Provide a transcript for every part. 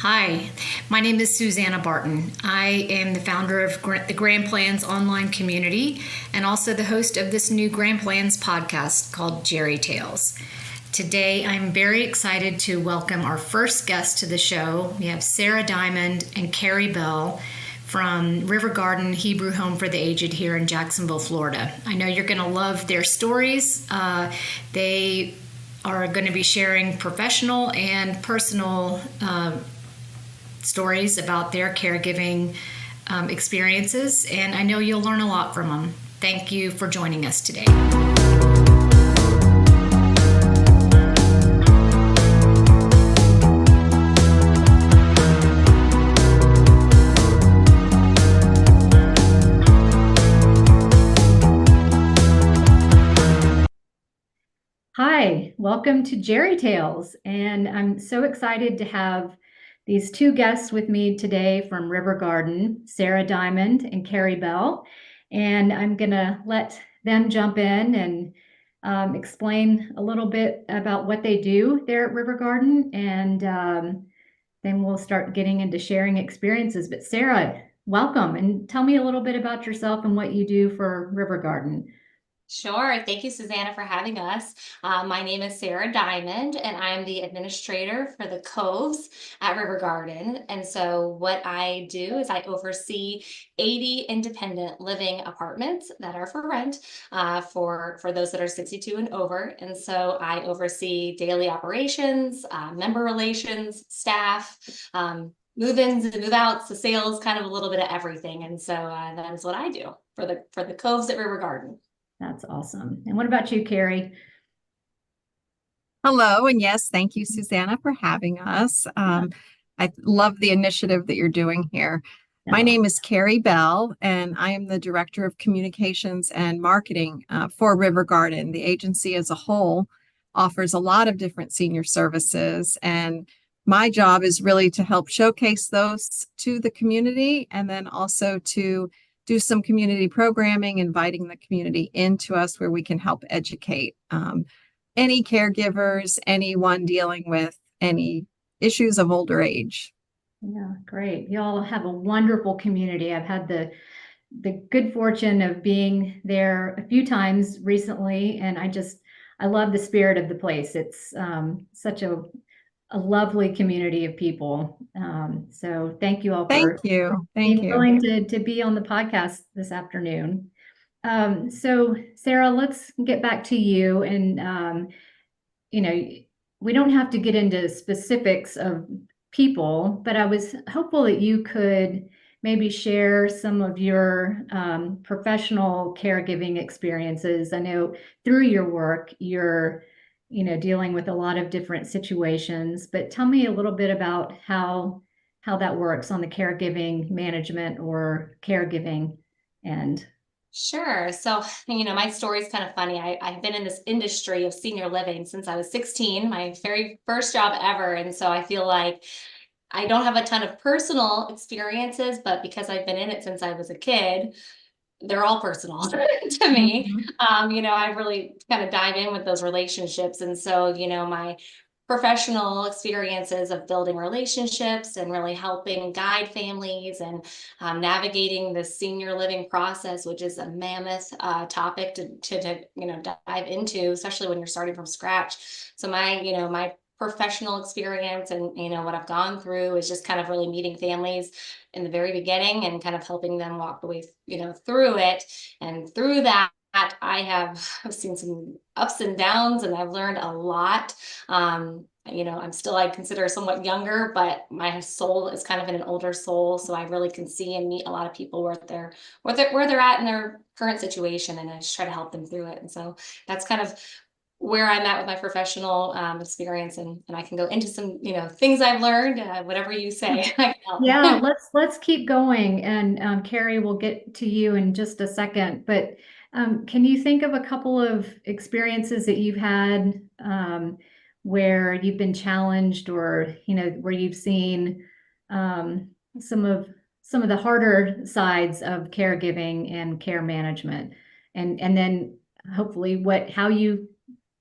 Hi, my name is Susanna Barton. I am the founder of the Grand Plans online community and also the host of this new Grand Plans podcast called GeriTales. Today, I'm very excited to welcome our first guest to the show. We have Sarah Dymond and Kari Bell from River Garden Hebrew Home for the Aged here in Jacksonville, Florida. I know you're going to love their stories. They are going to be sharing professional and personal stories about their caregiving experiences, and I know you'll learn a lot from them. Thank you for joining us today. Hi, welcome to GeriTales, and I'm so excited to have these two guests with me today from River Garden, Sarah Dymond and Kari Bell, and I'm going to let them jump in and explain a little bit about what they do there at River Garden, and then we'll start getting into sharing experiences. But Sarah, welcome, and tell me a little bit about yourself and what you do for River Garden. Sure. Thank you, Susanna, for having us. My name is Sarah Dymond, and I'm the administrator for the Coves at River Garden. And so, what I do is I oversee 80 independent living apartments that are for rent for those that are 62 and over. And so, I oversee daily operations, member relations, staff. Move-ins and move-outs, the sales, kind of a little bit of everything. And so that is what I do for the Coves at River Garden. That's awesome. And what about you, Kari? Hello, and yes, thank you, Susanna, for having us. I love the initiative that you're doing here. My name is Kari Bell, and I am the Director of Communications and Marketing for River Garden. The agency as a whole offers a lot of different senior services, and my job is really to help showcase those to the community and then also to do some community programming, inviting the community into us where we can help educate any caregivers, anyone dealing with any issues of older age. Yeah, great. Y'all have a wonderful community. I've had the good fortune of being there a few times recently, and I love the spirit of the place. It's such a lovely community of people. So thank you all for being willing to be on the podcast this afternoon. So Sarah, let's get back to you. And, we don't have to get into specifics of people, but I was hopeful that you could maybe share some of your professional caregiving experiences. I know through your work, you're dealing with a lot of different situations, but tell me a little bit about how that works on the caregiving management or caregiving end. Sure. So, my story is kind of funny. I've been in this industry of senior living since I was 16, my very first job ever. And so I feel like I don't have a ton of personal experiences, but because I've been in it since I was a kid, they're all personal to me. I really kind of dive in with those relationships. And so, my professional experiences of building relationships and really helping guide families and navigating the senior living process, which is a mammoth topic to dive into, especially when you're starting from scratch. So my professional experience and what I've gone through is just kind of really meeting families in the very beginning and kind of helping them walk the way through it. And through that, I've seen some ups and downs, and I've learned a lot. I'm still, I consider somewhat younger, but my soul is kind of an older soul, so I really can see and meet a lot of people where they're at in their current situation, and I just try to help them through it. And so that's kind of where I'm at with my professional experience, and I can go into some things I've learned, whatever you say. Yeah, let's keep going, and Kari, will get to you in just a second, but can you think of a couple of experiences that you've had where you've been challenged, or where you've seen some of the harder sides of caregiving and care management, and then hopefully how you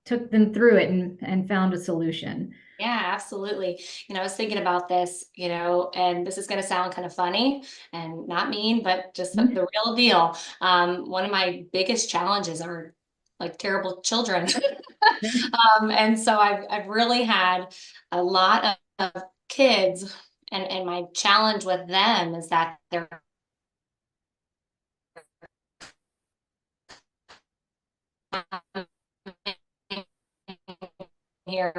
took them through it and found a solution? Yeah, absolutely. I was thinking about this, and this is going to sound kind of funny and not mean, but just the real deal. One of my biggest challenges are like terrible children. And so I've really had a lot of kids, and my challenge with them is that they're here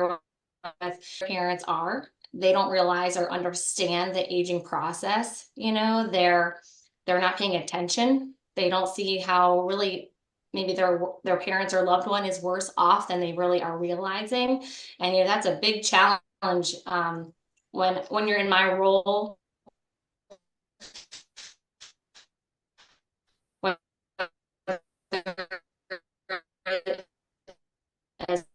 with parents are. They don't realize or understand the aging process. They're not paying attention. They don't see how really maybe their parents or loved one is worse off than they really are realizing. And that's a big challenge when you're in my role. When as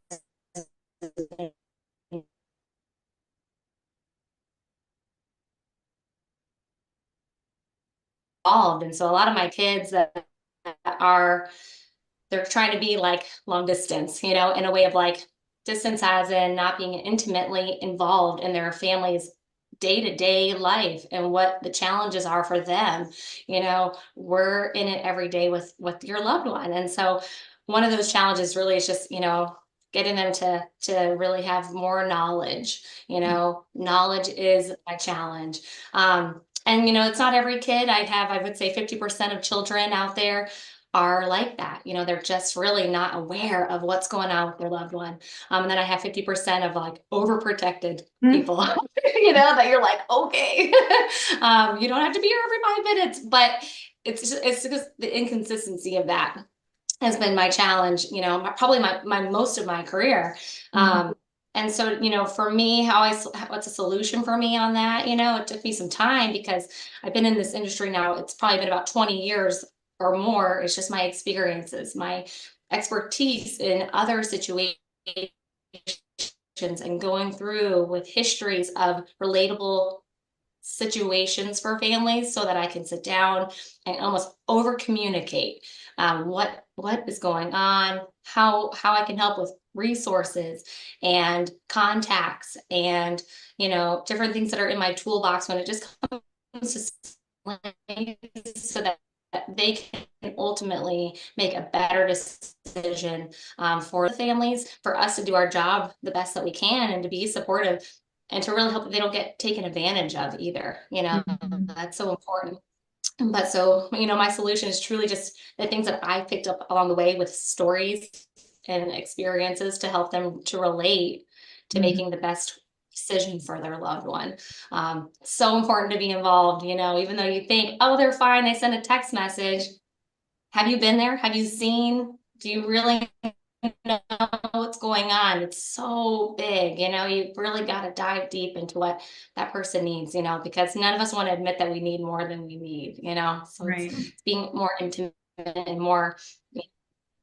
involved. And so a lot of my kids that are they're trying to be like long distance, in a way of like distance as in not being intimately involved in their family's day-to-day life and what the challenges are for them. We're in it every day with your loved one. And so one of those challenges really is just, getting them to really have more knowledge. Knowledge is my challenge. And it's not every kid. I would say 50% of children out there are like that. They're just really not aware of what's going on with their loved one. And then I have 50% of like overprotected people, that you're like, okay, you don't have to be here every 5 minutes, but it's because the inconsistency of that has been my challenge, probably my most of my career. And so, for me, what's a solution for me on that? It took me some time because I've been in this industry now. It's probably been about 20 years or more. It's just my experiences, my expertise in other situations and going through with histories of relatable situations for families so that I can sit down and almost over communicate what is going on, how I can help with resources and contacts and different things that are in my toolbox when it just comes to so that they can ultimately make a better decision for the families, for us to do our job the best that we can and to be supportive and to really hope that they don't get taken advantage of either. That's so important. But so, my solution is truly just the things that I picked up along the way with stories and experiences to help them to relate to making the best decision for their loved one. So important to be involved, even though you think, oh, they're fine. They send a text message. Have you been there? Have you seen? Do you really know what's going on? It's so big, you really got to dive deep into what that person needs, because none of us want to admit that we need more than we need, so Right. it's being more intimate and more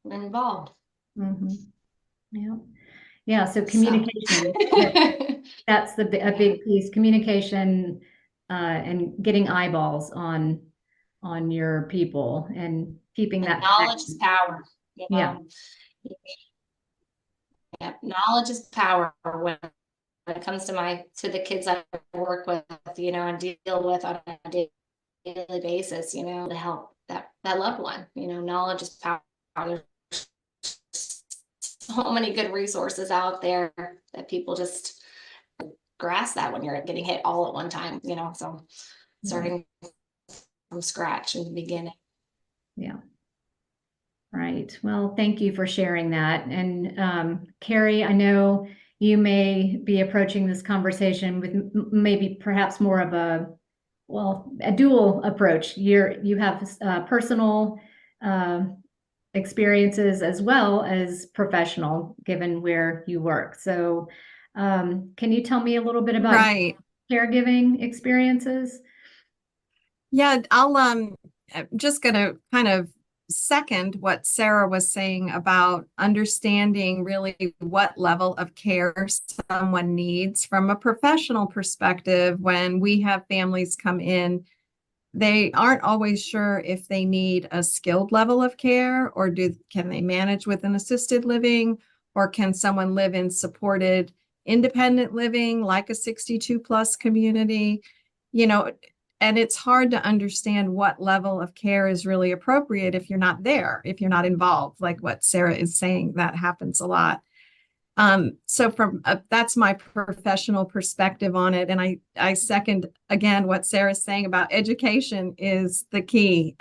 involved. Yeah. Yeah. So So. communication, that's a big piece, communication, and getting eyeballs on your people and keeping And that knowledge is connection. power, Yeah. Yeah, knowledge is power when it comes to the kids I work with, and deal with on a daily basis, to help that loved one. Knowledge is power. There's so many good resources out there that people just grasp that when you're getting hit all at one time, so starting from scratch in the beginning. Yeah. Right. Well, thank you for sharing that. And Kari, I know you may be approaching this conversation with maybe perhaps more of a dual approach. You have personal experiences as well as professional, given where you work. So, can you tell me a little bit about Right. caregiving experiences? Yeah, I'm just going to kind of second what Sarah was saying about understanding really what level of care someone needs from a professional perspective. When we have families come in, they aren't always sure if they need a skilled level of care can they manage with an assisted living, or can someone live in supported independent living, like a 62 plus community, you know, and it's hard to understand what level of care is really appropriate if you're not there, if you're not involved, like what Sarah is saying, that happens a lot. So from that's my professional perspective on it. And I second again what Sarah's saying about education is the key.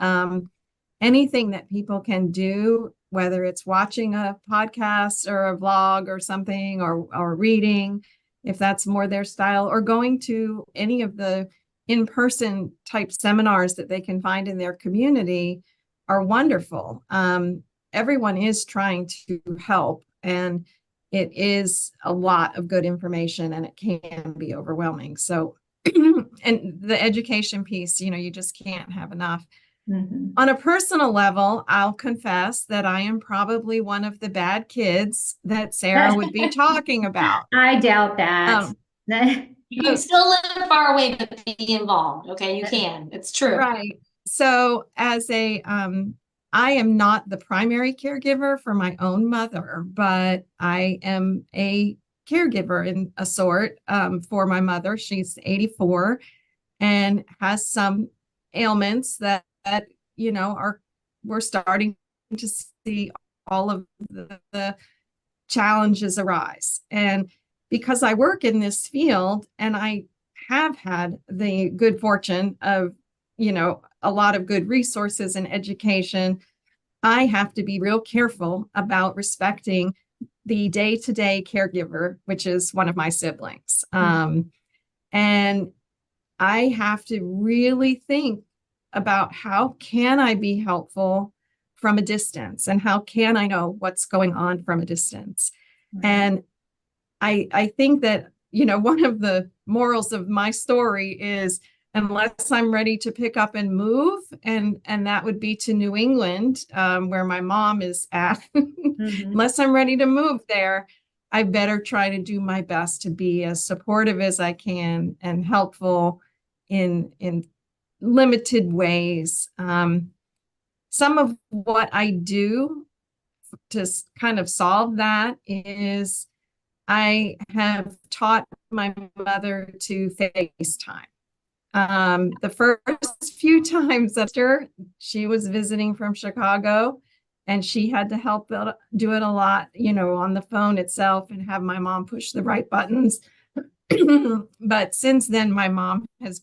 Anything that people can do, whether it's watching a podcast or a vlog or something, or reading, if that's more their style, or going to any of the in-person type seminars that they can find in their community are wonderful. Everyone is trying to help, and it is a lot of good information, and it can be overwhelming. So, and the education piece, you know, you just can't have enough. Mhm. On a personal level, I'll confess that I am probably one of the bad kids that Sarah would be talking about. I doubt that. You can still live far away, but be involved. Okay, you can. It's true. Right. So as I am not the primary caregiver for my own mother, but I am a caregiver in a sort for my mother. She's 84 and has some ailments that you know we're starting to see all of the challenges arise. And because I work in this field and I have had the good fortune of, you know, a lot of good resources and education, I have to be real careful about respecting the day-to-day caregiver, which is one of my siblings. And I have to really think about how can I be helpful from a distance, and how can I know what's going on from a distance. And I think that, you know, one of the morals of my story is, unless I'm ready to pick up and move, and that would be to New England, where my mom is at, unless I'm ready to move there, I better try to do my best to be as supportive as I can and helpful in limited ways. Some of what I do to kind of solve that is I have taught my mother to FaceTime. The first few times after, she was visiting from Chicago, and she had to help do it a lot, you know, on the phone itself, and have my mom push the right buttons. But since then, my mom has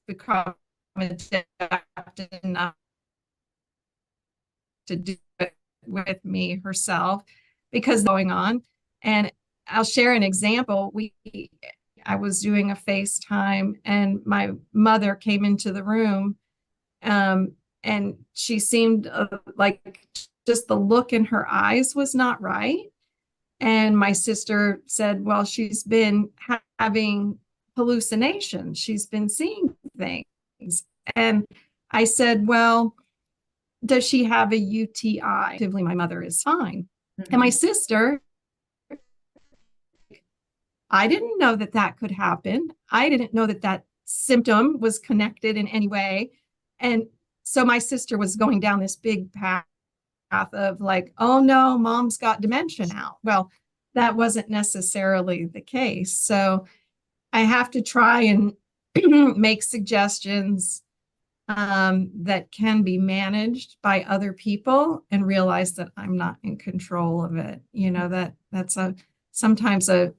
become adapted enough to do it with me herself, because going on. And I'll share an example. I was doing a FaceTime, and my mother came into the room, and she seemed like just the look in her eyes was not right. And my sister said, well, she's been having hallucinations. She's been seeing things. And I said, well, does she have a UTI? My mother is fine. And my sister, I didn't know that that could happen. I didn't know that that symptom was connected in any way. And so my sister was going down this big path of like, oh no, mom's got dementia now. Well, that wasn't necessarily the case. So I have to try and make suggestions that can be managed by other people, and realize that I'm not in control of it. You know, that's sometimes a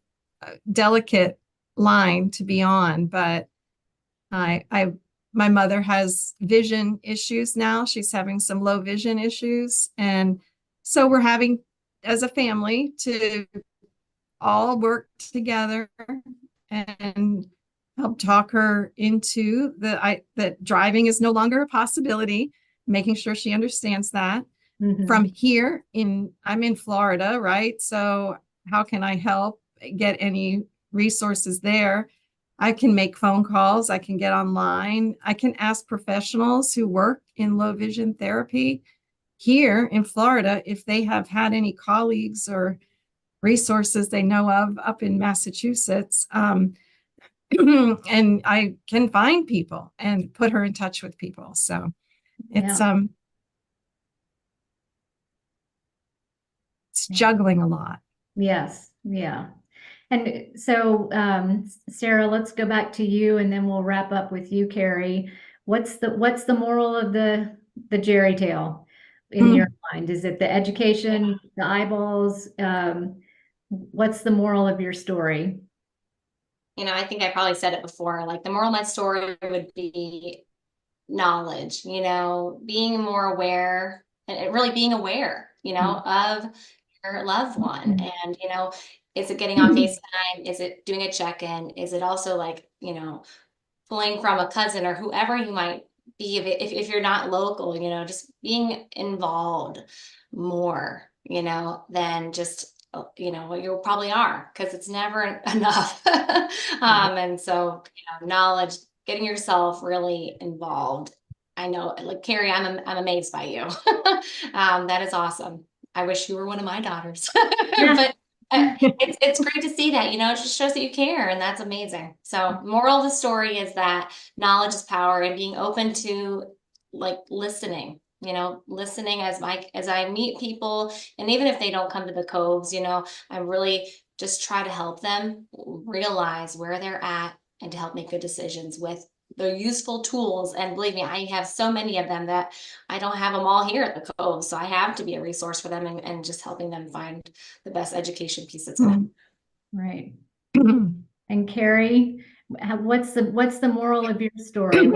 delicate line to be on, but my mother has vision issues now. She's having some low vision issues. And so we're having, as a family, to all work together and help talk her into that driving is no longer a possibility, making sure she understands that. From here I'm in Florida, right? So how can I help get any resources there? I can make phone calls. I can get online. I can ask professionals who work in low vision therapy here in Florida if they have had any colleagues or resources they know of up in Massachusetts. And I can find people and put her in touch with people. So it's juggling a lot. Yes. Yeah. And so, Sarah, let's go back to you, and then we'll wrap up with you, Kari. What's the moral of the Jerry tale in your mind? Is it the education, the eyeballs? What's the moral of your story? I think I probably said it before, like the moral of my story would be knowledge, being more aware and really being aware, of your loved one. And, is it getting on FaceTime? Is it doing a check-in? Is it also like, pulling from a cousin or whoever you might be, if you're not local, just being involved more, than just, what you probably are, because it's never enough. And so, knowledge, getting yourself really involved. I know, like Kari, I'm amazed by you. That is awesome. I wish you were one of my daughters, but it's great to see that, it just shows that you care, and that's amazing. So moral of the story is that knowledge is power, and being open to like listening, listening as I meet people, and even if they don't come to the coves, I really just try to help them realize where they're at and to help make good decisions with the useful tools. And believe me, I have so many of them that I don't have them all here at the Cove. So I have to be a resource for them, and just helping them find the best education piece that's going to. Right. And Kari, what's the moral of your story?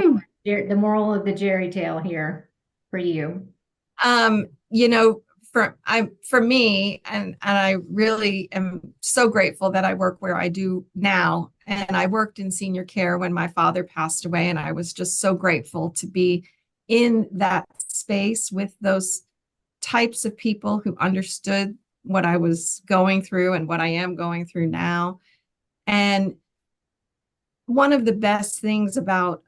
The moral of the Jerry tale here for you? For me, and I really am so grateful that I work where I do now. And I worked in senior care when my father passed away, and I was just so grateful to be in that space with those types of people who understood what I was going through and what I am going through now. And one of the best things about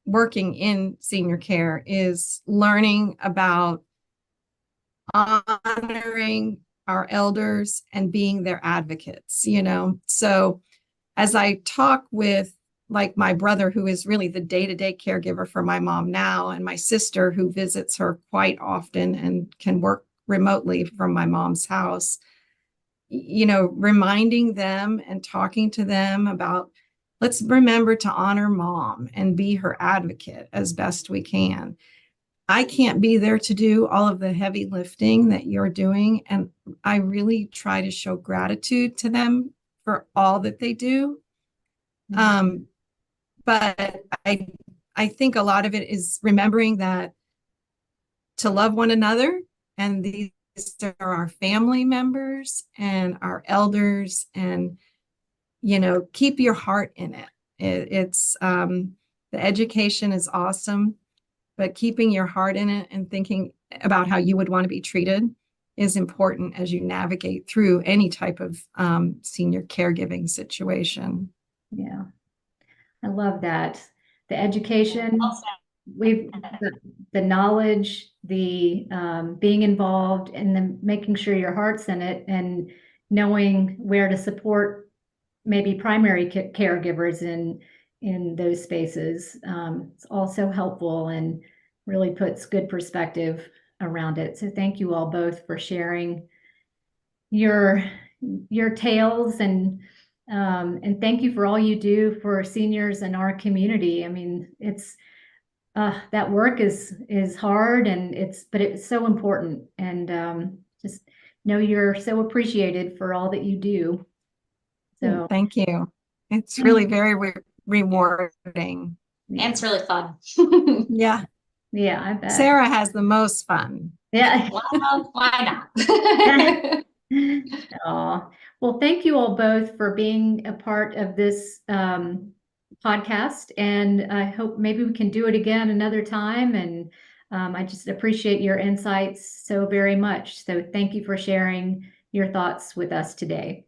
working in senior care is learning about honoring our elders and being their advocates, So as I talk with like my brother, who is really the day-to-day caregiver for my mom now, and my sister, who visits her quite often and can work remotely from my mom's house, reminding them and talking to them about, let's remember to honor mom and be her advocate as best we can. I can't be there to do all of the heavy lifting that you're doing. And I really try to show gratitude to them for all that they do. But I think a lot of it is remembering that to love one another, and these are our family members and our elders, and keep your heart in it. It's the education is awesome, but keeping your heart in it and thinking about how you would want to be treated is important as you navigate through any type of senior caregiving situation. Yeah, I love that. The education, the knowledge, the being involved, and then making sure your heart's in it, and knowing where to support maybe primary caregivers in those spaces. It's also helpful and really puts good perspective around it. So thank you all both for sharing your tales, and thank you for all you do for seniors in our community. I mean, it's that work is hard, and but it's so important, and just know you're so appreciated for all that you do. So thank you. It's really very rewarding. And it's really fun. Yeah. Yeah, I bet. Sarah has the most fun. Yeah. Well, why not? Oh, well, thank you all both for being a part of this podcast, and I hope maybe we can do it again another time. And I just appreciate your insights so very much. So thank you for sharing your thoughts with us today.